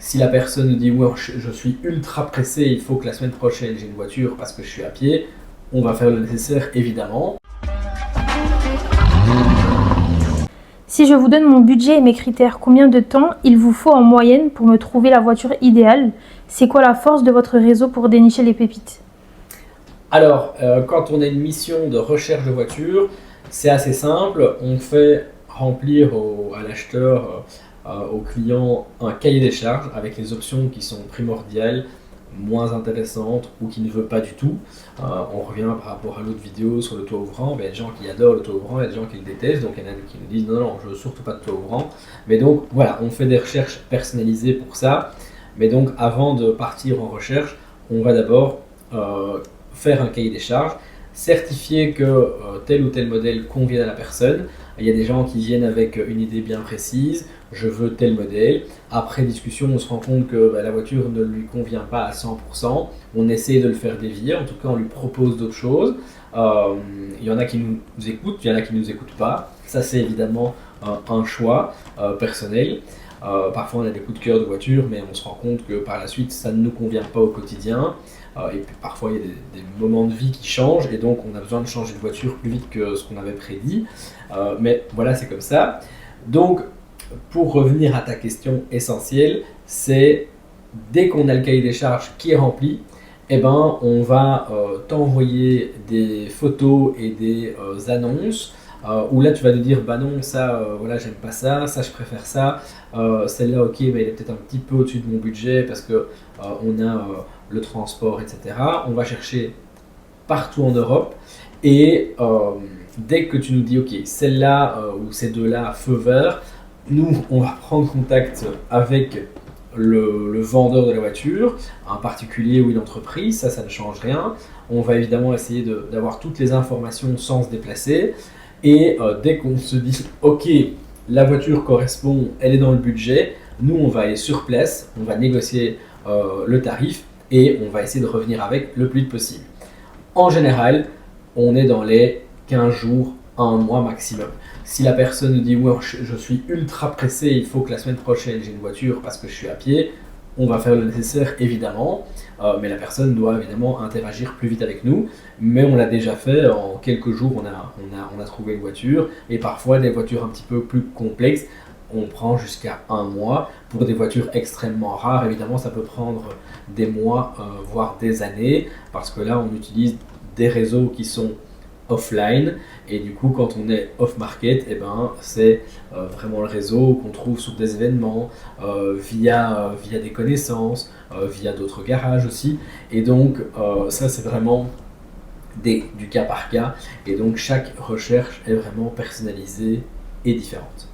Si la personne nous dit ouais, je suis ultra pressé, il faut que la semaine prochaine j'ai une voiture parce que je suis à pied, on va faire le nécessaire évidemment. Si je vous donne mon budget et mes critères, combien de temps il vous faut en moyenne pour me trouver la voiture idéale? C'est quoi la force de votre réseau pour dénicher les pépites? Alors, quand on a une mission de recherche de voiture, c'est assez simple. On fait remplir à l'acheteur, au client, un cahier des charges avec les options qui sont primordiales, moins intéressantes ou qui ne veut pas du tout. On revient par rapport à l'autre vidéo sur le toit ouvrant. Il y a des gens qui adorent le toit ouvrant, il y a des gens qui le détestent, donc il y en a qui nous disent non, non, je veux surtout pas de toit ouvrant. Mais donc voilà, on fait des recherches personnalisées pour ça. Mais donc avant de partir en recherche, on va d'abord faire un cahier des charges, certifier que tel ou tel modèle convient à la personne. Il y a des gens qui viennent avec une idée bien précise, je veux tel modèle. Après discussion, on se rend compte que la voiture ne lui convient pas à 100%. On essaie de le faire dévier, en tout cas on lui propose d'autres choses. Il y en a qui nous écoutent, il y en a qui ne nous écoutent pas. Ça c'est évidemment un choix personnel. Parfois on a des coups de cœur de voiture, mais on se rend compte que par la suite ça ne nous convient pas au quotidien. Et puis parfois il y a des moments de vie qui changent et donc on a besoin de changer de voiture plus vite que ce qu'on avait prédit. Mais voilà, c'est comme ça. Donc pour revenir à ta question essentielle, c'est dès qu'on a le cahier des charges qui est rempli, eh ben, on va t'envoyer des photos et des annonces où là tu vas nous dire bah non ça voilà j'aime pas ça, ça je préfère ça, celle-là ok mais elle est peut-être un petit peu au-dessus de mon budget parce que on a le transport etc. On va chercher partout en Europe et dès que tu nous dis ok celle-là ou ces deux-là feu vert, nous on va prendre contact avec le vendeur de la voiture, un particulier ou une entreprise, ça ne change rien. On va évidemment essayer d'avoir toutes les informations sans se déplacer. Et dès qu'on se dit ok, la voiture correspond, elle est dans le budget, nous on va aller sur place, on va négocier le tarif et on va essayer de revenir avec le plus vite possible. En général, on est dans les 15 jours, un mois maximum. Si la personne nous dit ouais, je suis ultra pressé, il faut que la semaine prochaine j'ai une voiture parce que je suis à pied, on va faire le nécessaire évidemment, mais la personne doit évidemment interagir plus vite avec nous. Mais on l'a déjà fait, en quelques jours on a trouvé une voiture et parfois des voitures un petit peu plus complexes, on prend jusqu'à un mois. Pour des voitures extrêmement rares, évidemment ça peut prendre des mois, voire des années, parce que là on utilise des réseaux qui sont offline et du coup quand on est off market c'est vraiment le réseau qu'on trouve sur des événements via des connaissances, via d'autres garages aussi et donc ça c'est vraiment du cas par cas et donc chaque recherche est vraiment personnalisée et différente.